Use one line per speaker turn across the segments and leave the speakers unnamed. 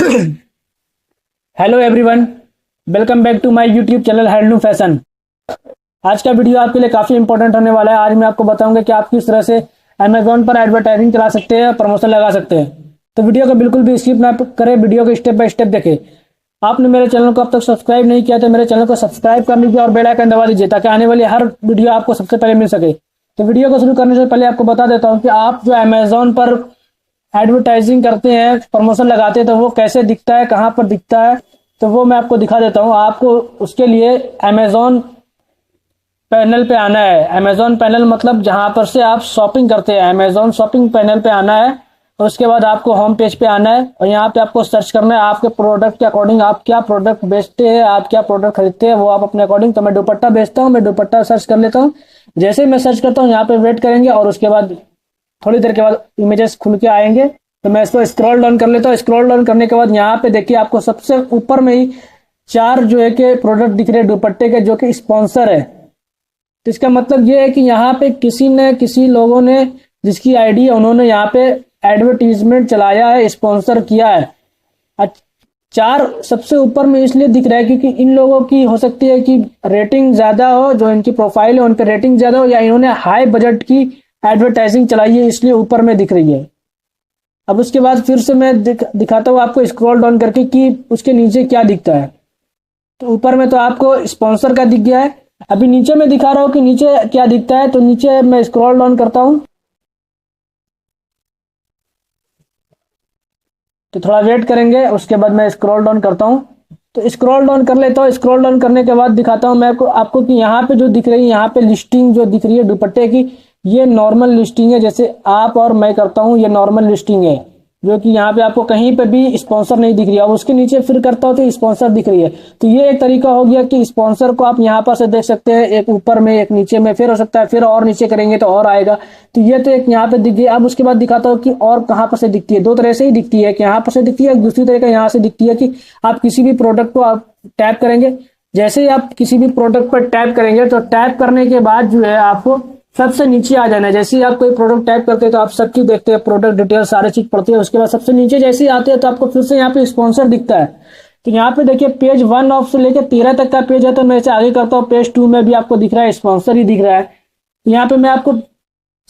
Hello everyone, welcome back to my YouTube channel handloom fashion. आज का video आपके लिए काफ़ी इंपॉर्टेंट होने वाला है। आज मैं आपको बताऊंगा कि आप किस तरह से अमेजोन पर एडवर्टाइजिंग चला सकते हैं, प्रमोशन लगा सकते हैं। तो वीडियो को बिल्कुल भी स्किप ना करें, वीडियो को स्टेप बाय स्टेप देखें। आपने मेरे चैनल को अब तक सब्सक्राइब नहीं किया तो मेरे चैनल को सब्सक्राइब कर लीजिए और बेल आइकन दबा दीजिए ताकि आने वाली हर वीडियो आपको सबसे पहले मिल सके। तो वीडियो को शुरू करने से पहले आपको बता देता हूँ कि आप जो अमेजोन पर एडवर्टाइजिंग करते हैं, प्रमोशन लगाते हैं, तो वो कैसे दिखता है, कहाँ पर दिखता है, तो वो मैं आपको दिखा देता हूँ। आपको उसके लिए अमेजोन पैनल पे आना है। अमेजोन पैनल मतलब जहाँ पर से आप शॉपिंग करते हैं, अमेजोन शॉपिंग पैनल पे आना है। और उसके बाद आपको होम पेज पे आना है और यहाँ पे आपको सर्च करना है आपके प्रोडक्ट के अकॉर्डिंग, आप क्या प्रोडक्ट बेचते हैं, आप क्या प्रोडक्ट खरीदते हैं, वो आप अपने अकॉर्डिंग। तो मैं दुपट्टा बेचता हूँ, मैं दुपट्टा सर्च कर लेता हूँ। जैसे मैं सर्च करता हूँ यहाँ पे वेट करेंगे और उसके बाद थोड़ी देर के बाद इमेजेस खुल के आएंगे। तो मैं इसको स्क्रॉल डाउन कर लेता हूँ। स्क्रॉल डाउन करने के बाद यहाँ पे देखिए आपको सबसे ऊपर में ही 4 जो है कि प्रोडक्ट दिख रहे हैं दुपट्टे के, जो कि स्पॉन्सर है। तो इसका मतलब ये है कि यहाँ पे किसी लोगों ने जिसकी आईडी है उन्होंने यहाँ पे एडवर्टीजमेंट चलाया है, स्पॉन्सर किया है। 4 सबसे ऊपर में इसलिए दिख रहा है क्योंकि इन लोगों की हो सकती है कि रेटिंग ज्यादा हो, जो इनकी प्रोफाइल है उन पर रेटिंग ज्यादा हो, या इन्होंने हाई बजट की एडवर्टाइजिंग चलाई है इसलिए ऊपर में दिख रही है। अब उसके बाद फिर से मैं दिखाता हूँ आपको स्क्रॉल डाउन करके कि उसके नीचे क्या दिखता है। तो ऊपर में तो आपको स्पॉन्सर का दिख गया है। अभी नीचे में दिखा रहा हूँ कि नीचे क्या दिखता है। तो नीचे मैं स्क्रॉल डाउन करता हूँ, तो थोड़ा वेट करेंगे, उसके बाद मैं स्क्रॉल डाउन करता हूँ। तो स्क्रॉल डाउन कर लेता हूँ। स्क्रॉल डाउन करने के बाद दिखाता हूँ मैं आपको कि यहाँ पे जो दिख रही है, यहाँ पे लिस्टिंग जो दिख रही है दुपट्टे की, ये नॉर्मल लिस्टिंग है। जैसे आप और मैं करता हूँ, ये नॉर्मल लिस्टिंग है, जो कि यहाँ पे आपको कहीं पे भी स्पॉन्सर नहीं दिख रही है। अब उसके नीचे फिर करता हूँ तो स्पॉन्सर दिख रही है। तो ये एक तरीका हो गया कि स्पॉन्सर को आप यहाँ पर से देख सकते हैं, एक ऊपर में एक नीचे में, फिर हो सकता है फिर और नीचे करेंगे तो और आएगा। तो ये तो एक यहाँ पे दिख गई। अब उसके बाद दिखाता हूँ कि और कहाँ पर से दिखती है। 2 तरह से ही दिखती है, कि यहाँ पर से दिखती है, दूसरी तरीका यहाँ से दिखती है कि आप किसी भी प्रोडक्ट को आप टैप करेंगे। जैसे ही आप किसी भी प्रोडक्ट पर टैप करेंगे तो टैप करने के बाद जो है आपको सबसे नीचे आ जाना है। जैसे ही आप कोई प्रोडक्ट टाइप करते हैं तो आप सबकी देखते हैं, प्रोडक्ट डिटेल सारी चीज पढ़ते हैं। उसके बाद सबसे नीचे जैसे ही आते हैं तो आपको फिर से यहाँ पे स्पॉन्सर दिखता है। तो यहाँ पे देखिए पेज 1 ऑफ से लेकर 13 तक का पेज है। तो मैं इसे आगे करता हूँ, पेज 2 में भी आपको दिख रहा है स्पॉन्सर ही दिख रहा है। तो यहाँ पे मैं आपको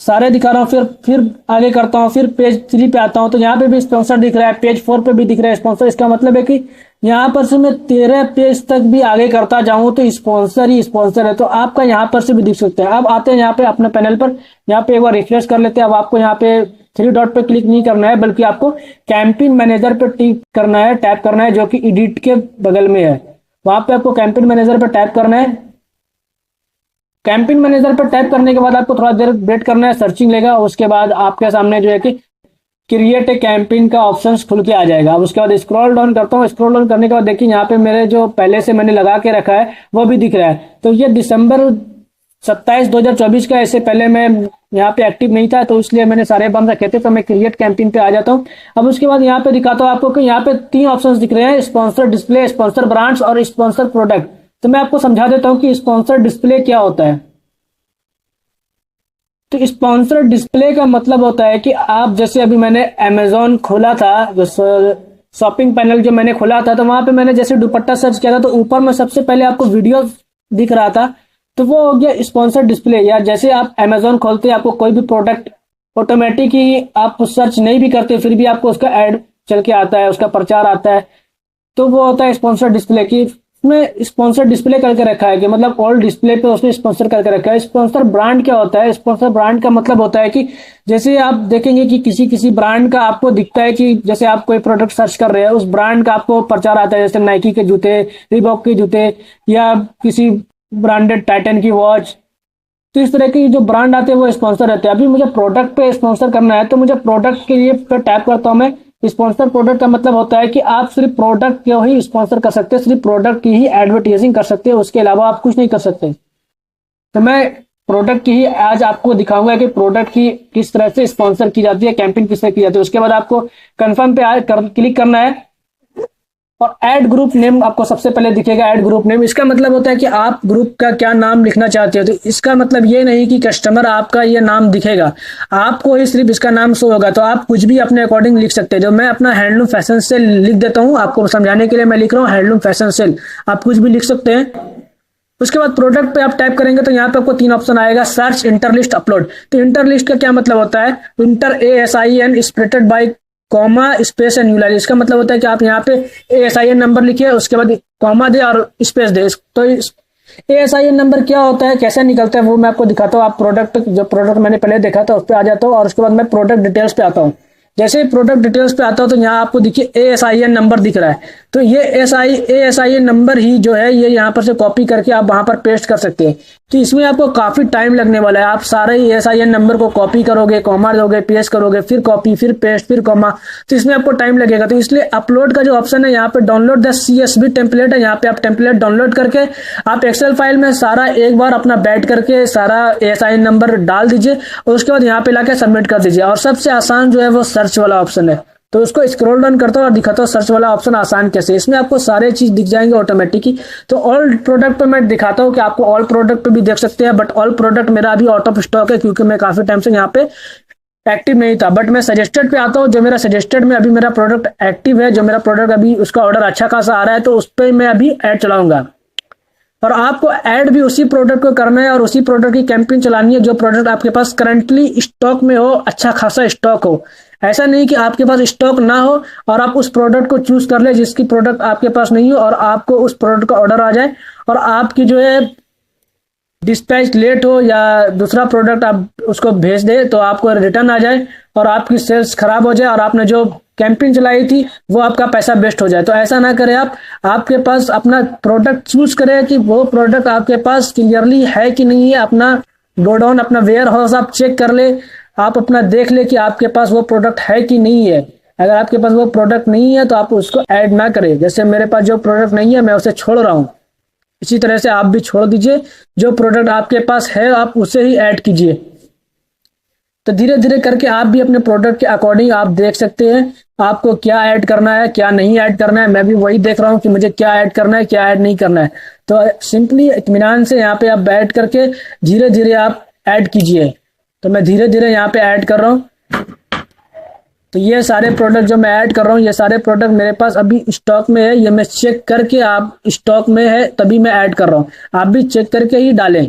सारे दिखा रहा हूँ, फिर आगे करता हूँ, फिर पेज 3 पे आता हूँ तो यहाँ पे भी स्पॉन्सर दिख रहा है, पेज 4 पे भी दिख रहा है स्पॉन्सर। इसका मतलब है कि यहाँ पर से मैं 13 पेज तक भी आगे करता जाऊं तो स्पॉन्सर ही स्पॉन्सर है। तो आपका यहाँ पर से भी दिख सकता है। अब आते हैं यहाँ पे अपने पैनल पर, यहाँ पे एक बार रिफ्रेश कर लेते हैं। अब आपको यहाँ पे 3 डॉट पे क्लिक नहीं करना है, बल्कि आपको कैंपेन मैनेजर पे टिक करना है, टैप करना है, जो कि एडिट के बगल में है। वहां पे आपको कैंपेन मैनेजर पर टैप करना है। कैंपेन मैनेजर पर टैप करने के बाद आपको थोड़ा देर वेट करना है, सर्चिंग लेगा। उसके बाद आपके सामने जो है कि क्रिएट ए कैंपेन का ऑप्शन खुल के आ जाएगा। अब उसके बाद स्क्रॉल डाउन करता हूँ। स्क्रॉल डाउन करने के बाद देखिए यहाँ पे मेरे जो पहले से मैंने लगा के रखा है वो भी दिख रहा है। तो ये दिसंबर 27 2024 का, ऐसे पहले मैं यहाँ पे एक्टिव नहीं था तो इसलिए मैंने सारे बंद रखे थे। तो मैं क्रिएट कैंपेन पे आ जाता हूँ। अब उसके बाद यहाँ पे दिखाता हूँ आपको कि यहाँ पे 3 ऑप्शन दिख रहे हैं, स्पॉन्सर डिस्प्ले, स्पॉन्सर ब्रांड्स और स्पॉन्सर प्रोडक्ट। तो मैं आपको समझा देता हूँ कि स्पॉन्सर डिस्प्ले क्या होता है। तो स्पॉन्सर डिस्प्ले का मतलब होता है कि आप, जैसे अभी मैंने अमेजोन खोला था, जो शॉपिंग पैनल जो मैंने खोला था, तो वहां पे मैंने जैसे दुपट्टा सर्च किया था तो ऊपर में सबसे पहले आपको वीडियो दिख रहा था, तो वो हो गया स्पॉन्सर डिस्प्ले। या जैसे आप अमेजोन खोलते हैं, आपको कोई भी प्रोडक्ट ऑटोमेटिक ही आप सर्च नहीं भी करते फिर भी आपको उसका एड चल के आता है, उसका प्रचार आता है, तो वो होता है स्पॉन्सर डिस्प्ले। की उसमें स्पॉन्सर डिस्प्ले करके रखा है कि मतलब ऑल डिस्प्ले पे उसने स्पॉन्सर करके रखा है। स्पॉन्सर ब्रांड क्या होता है? स्पॉन्सर ब्रांड का मतलब होता है कि जैसे आप देखेंगे कि किसी ब्रांड का आपको दिखता है कि जैसे आप कोई प्रोडक्ट सर्च कर रहे हैं, उस ब्रांड का आपको प्रचार आता है, जैसे नाइकी के जूते, रिबॉक के जूते, या किसी ब्रांडेड टाइटन की वॉच। तो इस तरह की जो ब्रांड आते हैं वो स्पॉन्सर रहते हैं। अभी मुझे प्रोडक्ट पे स्पॉन्सर करना है तो मुझे प्रोडक्ट के लिए पे टैप करता हूँ मैं। स्पॉन्सर प्रोडक्ट का मतलब होता है कि आप सिर्फ प्रोडक्ट को ही स्पॉन्सर कर सकते हैं, सिर्फ प्रोडक्ट की ही एडवर्टाइजिंग कर सकते हैं, उसके अलावा आप कुछ नहीं कर सकते। तो मैं प्रोडक्ट की ही आज आपको दिखाऊंगा कि प्रोडक्ट की किस तरह से स्पॉन्सर की जाती है, कैंपेन किस तरह की जाती है। उसके बाद आपको कंफर्म पे क्लिक करना है। और ऐड ग्रुप नेम आपको सबसे पहले दिखेगा। ऐड ग्रुप नेम, इसका मतलब होता है कि आप ग्रुप का क्या नाम लिखना चाहते हो। तो इसका मतलब ये नहीं कि कस्टमर आपका ये नाम दिखेगा, आपको ही सिर्फ इसका नाम शो होगा। तो आप कुछ भी अपने अकॉर्डिंग लिख सकते हैं। जो मैं अपना हैंडलूम फैशन सेल लिख देता हूँ, आपको समझाने के लिए मैं लिख रहा हूँ हैंडलूम फैशन सेल, आप कुछ भी लिख सकते हैं। उसके बाद प्रोडक्ट पे आप टाइप करेंगे तो यहाँ पे आपको 3 ऑप्शन आएगा, सर्च, इंटरलिस्ट, अपलोड। तो इंटरलिस्ट का क्या मतलब होता है, enter ASIN separated by comma space and newline. इसका मतलब होता है कि आप यहाँ पे ASIN नंबर लिखिए, उसके बाद कॉमा दे और स्पेस दे। तो ASIN नंबर क्या होता है, कैसे निकलता है, वो मैं आपको दिखाता हूँ। आप प्रोडक्ट, जो प्रोडक्ट मैंने पहले देखा था उस पर आ जाता हूँ और उसके बाद मैं प्रोडक्ट डिटेल्स पे आता हूँ। जैसे ही प्रोडक्ट डिटेल्स पे आता हूँ तो यहाँ आपको देखिए ASIN नंबर दिख रहा है। तो ये ASIN नंबर ही जो है ये यहाँ पर से कॉपी करके आप वहां पर पेस्ट कर सकते हैं। तो इसमें आपको काफी टाइम लगने वाला है। आप सारे ही ASIN नंबर को कॉपी करोगे, कॉमा दोगे, पेस्ट करोगे, फिर कॉपी, फिर पेस्ट, फिर कॉमा, तो इसमें आपको टाइम लगेगा। तो इसलिए अपलोड का जो ऑप्शन है यहाँ पे डाउनलोड द CSV टेम्पलेट है, यहाँ पे आप टेम्पलेट डाउनलोड करके आप एक्सेल फाइल में सारा एक बार अपना बैठ करके सारा ASIN नंबर डाल दीजिए और उसके बाद यहाँ पे लाके सबमिट कर दीजिए। और सबसे आसान जो है वो सर्च वाला ऑप्शन है। तो उसको स्क्रॉल डाउन करता हूँ और दिखाता हूँ सर्च वाला ऑप्शन आसान कैसे। इसमें आपको सारे चीज दिख जाएंगे ऑटोमेटिक ही। तो ऑल प्रोडक्ट पे मैं दिखाता हूँ कि आपको ऑल प्रोडक्ट पे भी देख सकते हैं, बट ऑल प्रोडक्ट मेरा अभी आउट ऑफ स्टॉक है क्योंकि मैं काफी टाइम से यहाँ पे एक्टिव नहीं था। बट मैं सजेस्टेड पे आता हूँ, जो मेरा सजेस्टेड में अभी मेरा प्रोडक्ट एक्टिव है, जो मेरा प्रोडक्ट अभी उसका ऑर्डर अच्छा खासा आ रहा है, तो उस पर मैं अभी ऐड चलाऊंगा। और आपको ऐड भी उसी प्रोडक्ट को करना है और उसी प्रोडक्ट की कैंपेन चलानी है जो प्रोडक्ट आपके पास करंटली स्टॉक में हो, अच्छा खासा स्टॉक हो। ऐसा नहीं कि आपके पास स्टॉक ना हो और आप उस प्रोडक्ट को चूज कर ले जिसकी प्रोडक्ट आपके पास नहीं हो और आपको उस प्रोडक्ट का ऑर्डर आ जाए और आपकी जो है डिस्पैच लेट हो या दूसरा प्रोडक्ट आप उसको भेज दे तो आपको रिटर्न आ जाए और आपकी सेल्स खराब हो जाए और आपने जो कैंपेन चलाई थी वो आपका पैसा वेस्ट हो जाए। तो ऐसा ना करें आप। आपके पास अपना प्रोडक्ट चूज करें कि वो प्रोडक्ट आपके पास क्लियरली है कि नहीं है। अपना गोडाउन, अपना वेयर हाउस आप चेक कर ले, आप अपना देख ले कि आपके पास वो प्रोडक्ट है कि नहीं है। अगर आपके पास वो प्रोडक्ट नहीं है तो आप उसको ऐड ना करें। जैसे मेरे पास जो प्रोडक्ट नहीं है मैं उसे छोड़ रहा हूँ, इसी तरह से आप भी छोड़ दीजिए। जो प्रोडक्ट आपके पास है आप उसे ही ऐड कीजिए। तो धीरे धीरे करके आप भी अपने प्रोडक्ट के अकॉर्डिंग आप देख सकते हैं आपको क्या ऐड करना है, क्या नहीं ऐड करना है। मैं भी वही देख रहा हूँ कि मुझे क्या ऐड करना है, क्या ऐड नहीं करना है। तो सिंपली इत्मीनान से यहाँ पे आप बैठ करके धीरे धीरे आप ऐड कीजिए। तो मैं धीरे धीरे यहाँ पे ऐड कर रहा हूँ। तो ये सारे प्रोडक्ट जो मैं ऐड कर रहा हूँ, ये सारे प्रोडक्ट मेरे पास अभी स्टॉक में है। ये मैं चेक करके, आप स्टॉक में है तभी मैं ऐड कर रहा हूँ, आप भी चेक करके ही डालें।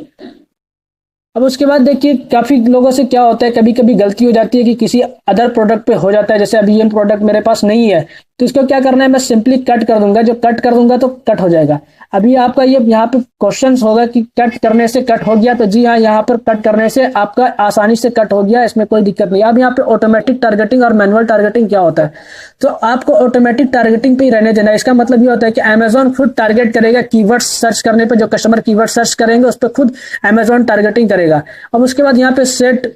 अब उसके बाद देखिए काफी लोगों से क्या होता है, कभी कभी गलती हो जाती है कि किसी अदर प्रोडक्ट पे हो जाता है। जैसे अभी ये प्रोडक्ट मेरे पास नहीं है तो इसको क्या करना है, मैं सिंपली कट कर दूंगा। जो कट कर दूंगा तो कट हो जाएगा। अभी आपका ये यहाँ पे क्वेश्चन होगा कि कट करने से कट हो गया, तो जी हाँ, यहाँ पर कट करने से आपका आसानी से कट हो गया, इसमें कोई दिक्कत नहीं। अब यहाँ पे ऑटोमेटिक टारगेटिंग और मैनुअल टारगेटिंग क्या होता है, तो आपको ऑटोमेटिक टारगेटिंग पे ही रहने देना है। इसका मतलब ये होता है कि अमेजोन खुद टारगेट करेगा, कीवर्ड सर्च करने पे जो कस्टमर कीवर्ड सर्च करेंगे उस पर खुद अमेजोन टारगेटिंग करेगा। अब उसके बाद यहाँ पे सेट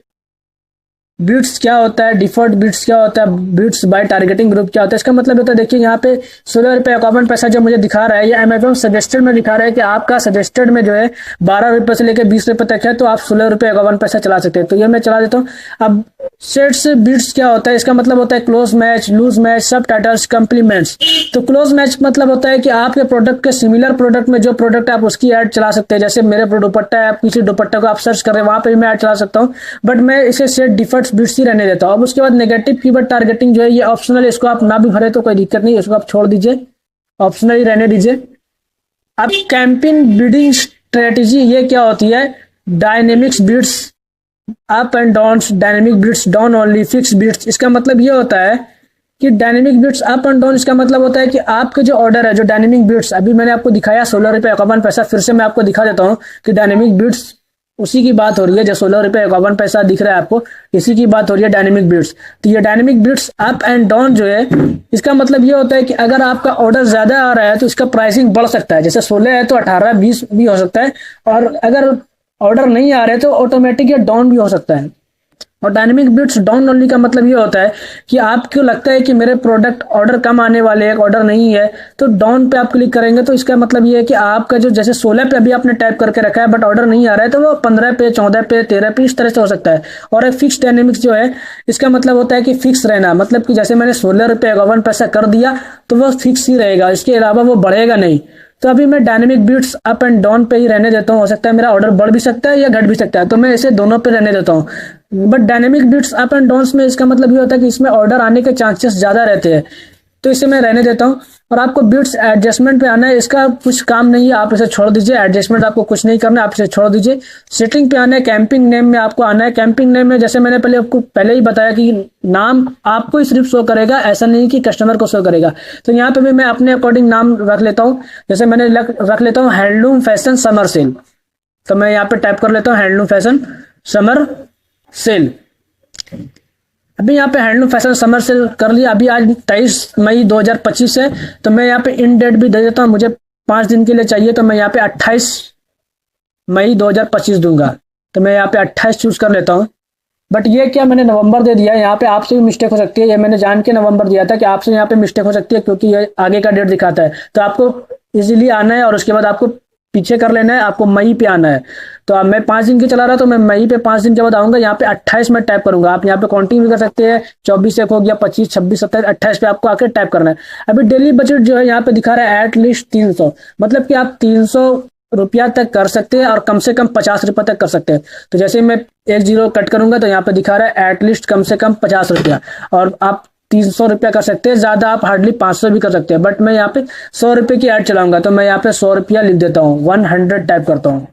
बिट्स क्या होता है, डिफॉल्ट बिट्स क्या होता है, बिट्स बाय टारगेटिंग ग्रुप क्या होता है। इसका मतलब होता है, देखिए यहाँ पे 16 रुपए 51 पैसा जो मुझे दिखा रहा है, ये अमेजोन सजेस्टेड में दिखा रहा है कि आपका सजेस्टेड में जो है 12 रुपए से लेकर 20 रुपए तक है, तो आप 16 रुपए 51 पैसा चला सकते हैं। तो ये मैं चला देता हूँ। अब सेट्स बिट्स क्या होता है, इसका मतलब होता है क्लोज मैच, लूज मैच, सब टाइटल्स, कम्प्लीमेंट्स। तो क्लोज मैच मतलब होता है कि आपके प्रोडक्ट के सिमिलर प्रोडक्ट में जो प्रोडक्ट है आप उसकी ऐड चला सकते हैं। जैसे मेरे दुपट्टा है, आप किसी दुपट्टा को आप सर्च कर रहे हैं वहां पर भी मैं ऐड चला सकता हूँ, बट मैं इसे सेट डिफॉल्ट बिट्स ही रहने देता हूँ। अब उसके बाद नेगेटिव कीवर्ड टारगेटिंग जो है ये ऑप्शनल है, इसको आप ना भी भरे तो कोई दिक्कत नहीं, इसको आप छोड़ दीजिए, ऑप्शनल ही रहने दीजिए। अब कैंपेन बिडिंग स्ट्रेटेजी ये क्या होती है, dynamics bits up and down, dynamic bits down only, fix bits. इसका मतलब ये होता है कि dynamic bits up and down, इसका मतलब होता है कि आपके जो ऑर्डर है, जो डायनेमिक बिट्स अभी मैंने आपको दिखाया 16 रुपए 51 पैसा, फिर से मैं आपको दिखा देता हूँ कि डायनेमिक बिट्स उसी की बात हो रही है। जो 16 रुपए 51 पैसा दिख रहा है आपको, इसी की बात हो रही है डायनेमिक बिट्स। तो ये dynamic bits up and down जो है, इसका मतलब ये होता है कि अगर आपका ऑर्डर ज्यादा आ रहा है तो इसका प्राइसिंग बढ़ सकता है। जैसे 16 है तो 18 20 भी हो सकता है, और अगर ऑर्डर नहीं आ रहे तो ऑटोमेटिक ये डाउन भी हो सकता है। और डायनेमिक बिट्स डाउन ओनली का मतलब ये होता है कि आपको लगता है कि मेरे प्रोडक्ट ऑर्डर कम आने वाले हैं, ऑर्डर नहीं है, तो डाउन पे आप क्लिक करेंगे। तो इसका मतलब ये है कि आपका जो जैसे 16 पे अभी आपने टाइप करके रखा है बट ऑर्डर नहीं आ रहा है, तो वो 15 पे, 14 पे, 13 पे, इस तरह से हो सकता है। और एक फिक्स डायनेमिक्स जो है, इसका मतलब होता है कि फिक्स रहना, मतलब कि जैसे मैंने 16 रुपए 51 पैसा कर दिया तो वो फिक्स ही रहेगा, इसके अलावा वो बढ़ेगा नहीं। तो अभी मैं dynamic beats up and down पे ही रहने देता हूँ, हो सकता है मेरा ऑर्डर बढ़ भी सकता है या घट भी सकता है, तो मैं इसे दोनों पे रहने देता हूँ। But dynamic beats up and down में इसका मतलब ये होता है कि इसमें ऑर्डर आने के चांसेस ज्यादा रहते हैं, तो इसे मैं रहने देता हूँ। और आपको बीट्स एडजस्टमेंट पे आना है, इसका कुछ काम नहीं है, आप इसे छोड़ दीजिए। एडजस्टमेंट आपको कुछ नहीं करना है, आप इसे छोड़ दीजिए। सेटिंग पे आना है, कैंपिंग नेम में आपको आना है। कैंपिंग नेम में जैसे मैंने आपको पहले ही बताया कि नाम आपको ही सिर्फ शो करेगा, ऐसा नहीं कि कस्टमर को शो करेगा। तो यहाँ पे भी मैं अपने अकॉर्डिंग नाम रख लेता हूँ। जैसे मैंने रख लेता हूँ हैंडलूम फैशन समर सेल, तो मैं यहाँ पे टाइप कर लेता हूँ हैंडलूम फैशन समर सेल। अभी यहाँ पे हैंडलूम फैशन समर सेल कर लिया। अभी आज 23 मई 2025 है, तो मैं यहाँ पे इन डेट भी दे देता हूँ। मुझे 5 दिन के लिए चाहिए, तो मैं यहाँ पे 28 मई 2025 दूंगा। तो मैं यहाँ पे 28 चूज कर लेता हूँ। बट ये क्या मैंने नवंबर दे दिया है, यहाँ पे आपसे भी मिस्टेक हो सकती है। ये मैंने जान के नवंबर दिया था कि आपसे यहाँ पे मिस्टेक हो सकती है, क्योंकि ये आगे का डेट दिखाता है। तो आपको इजीली आना है और उसके बाद आपको पीछे कर लेना है, आपको मई पे आना है। तो अब मैं 5 दिन की चला रहा, तो मैं मई पे 5 दिन के बाद आऊंगा। यहाँ पे 28 में टाइप करूंगा। आप यहाँ पे काउंटिंग भी कर सकते हैं, 24 एक हो गया, 25, 26, 27, 28 पे आपको आके टाइप करना है। अभी डेली बजट जो है यहाँ पे दिखा रहा है एटलीस्ट 300, मतलब कि आप 300 रुपया तक कर सकते हैं और कम से कम 50 रुपया तक कर सकते हैं। तो जैसे मैं एक जीरो कट करूंगा, तो यहाँ पे दिखा रहा है एटलीस्ट कम से कम 50 रुपया, और आप 300 रुपया कर सकते हैं, ज्यादा आप हार्डली 500 भी कर सकते हैं। बट मैं यहाँ पे 100 रुपए की ऐड चलाऊंगा, तो मैं यहाँ पे 100 रुपया लिख देता हूँ, 100 टाइप करता हूँ।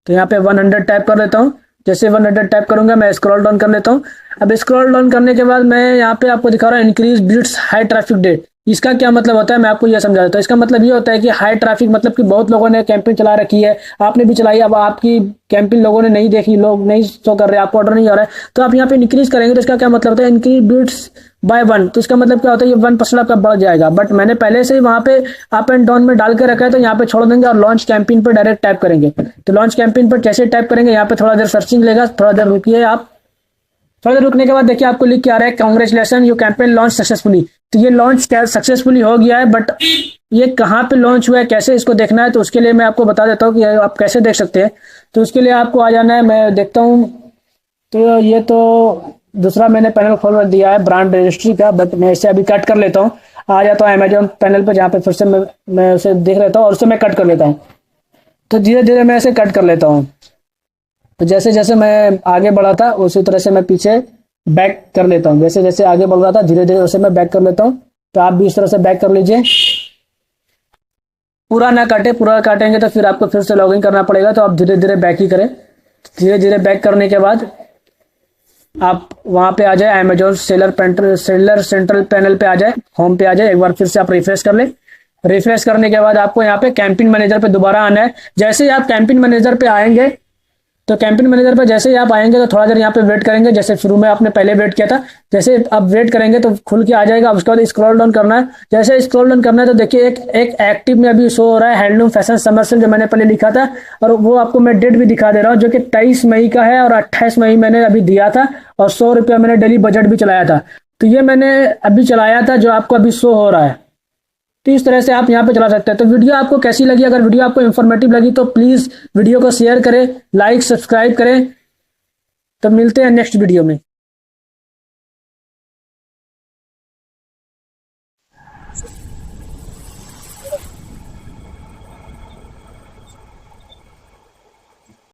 तो यहाँ पे 100 टाइप कर लेता हूँ। जैसे 100 टाइप करूंगा, मैं स्क्रॉल डाउन कर लेता हूँ। अब स्क्रॉल डाउन करने के बाद मैं यहाँ पे आपको दिखा रहा हूँ increase beats high traffic date. इसका क्या मतलब होता है, मैं आपको यह समझा देता हूँ। इसका मतलब ये होता है कि हाई ट्रैफिक मतलब कि बहुत लोगों ने कैंपिंग चला रखी है, आपने भी चलाई, अब आपकी कैंपिंग लोगों ने नहीं देखी, लोग नहीं शो कर रहे, आपको ऑर्डर नहीं आ रहा है, तो आप यहाँ पे इंक्रीज करेंगे। तो इसका क्या मतलब होता है, इंक्रीज बीट्स बाय 1। तो इसका मतलब क्या होता है, ये 1% आपका बढ़ जाएगा। बट मैंने पहले से ही वहां पे अप एंड डाउन में डाल के रखा है, तो यहाँ पे छोड़ देंगे और लॉन्च कैंपेन पर डायरेक्ट टाइप करेंगे। तो लॉन्च कैंपेन पर कैसे टाइप करेंगे, यहाँ पे थोड़ा देर सर्चिंग लेगा, थोड़ा देर रुकिए आप। थोड़ा देर रुकने के बाद देखिए आपको लिख के आ रहा है congratulation you campaign launch successfully. तो ये लॉन्च सक्सेसफुली हो गया है, बट ये कहाँ पे लॉन्च हुआ है, कैसे इसको देखना है, तो उसके लिए मैं आपको बता देता हूँ कि आप कैसे देख सकते हैं। तो उसके लिए आपको आ जाना है, मैं देखता हूँ। तो ये तो दूसरा मैंने पैनल खोल दिया है ब्रांड रजिस्ट्री का, बट मैं इसे अभी कट कर लेता हूँ। आ जाता हूँ अमेजोन पैनल पे, जहाँ पे फिर से मैं उसे देख लेता हूँ और उसे मैं कट कर लेता हूँ। तो धीरे धीरे मैं इसे कट कर लेता हूँ। तो जैसे जैसे मैं आगे बढ़ा था उसी तरह से मैं पीछे बैक कर लेता हूँ। जैसे जैसे आगे बढ़ रहा था धीरे धीरे उसे मैं बैक कर लेता हूँ। तो आप भी इस तरह से बैक कर लीजिए, पूरा ना काटे। पूरा काटेंगे तो फिर आपको फिर से लॉगिन करना पड़ेगा, तो आप धीरे धीरे बैक ही करें। धीरे धीरे बैक करने के बाद आप वहां पे आ जाए, अमेजोन सेलर सेंट्रल पैनल पे आ जाए, होम पे आ जाए। एक बार फिर से आप रिफ्रेश कर ले। रिफ्रेश करने के बाद आपको यहाँ पे कैंपिंग मैनेजर पे दोबारा आना है। जैसे ही आप कैंपिंग मैनेजर पे आएंगे, तो कैंपेन मैनेजर पर जैसे ही आप आएंगे, तो थोड़ा देर यहाँ पे वेट करेंगे, जैसे शुरू में आपने पहले वेट किया था। जैसे आप वेट करेंगे तो खुल के आ जाएगा। उसके बाद स्क्रॉल डाउन करना है। जैसे स्क्रॉल डाउन करना है तो देखिए एक एक्टिव में अभी शो हो रहा है हैंडलूम फैशन समर सेल, जो मैंने पहले लिखा था, और वो आपको मैं डेट भी दिखा दे रहा हूँ, जो कि 23 मई का है और 28 मई मैंने अभी दिया था, और 100 रुपया मैंने डेली बजट भी चलाया था। तो ये मैंने अभी चलाया था, जो आपको अभी शो हो रहा है। तो इस तरह से आप यहाँ पे चला सकते हैं। तो वीडियो आपको कैसी लगी, अगर वीडियो आपको इन्फॉर्मेटिव लगी तो प्लीज वीडियो को शेयर करें, लाइक सब्सक्राइब करें। तो मिलते हैं नेक्स्ट वीडियो में।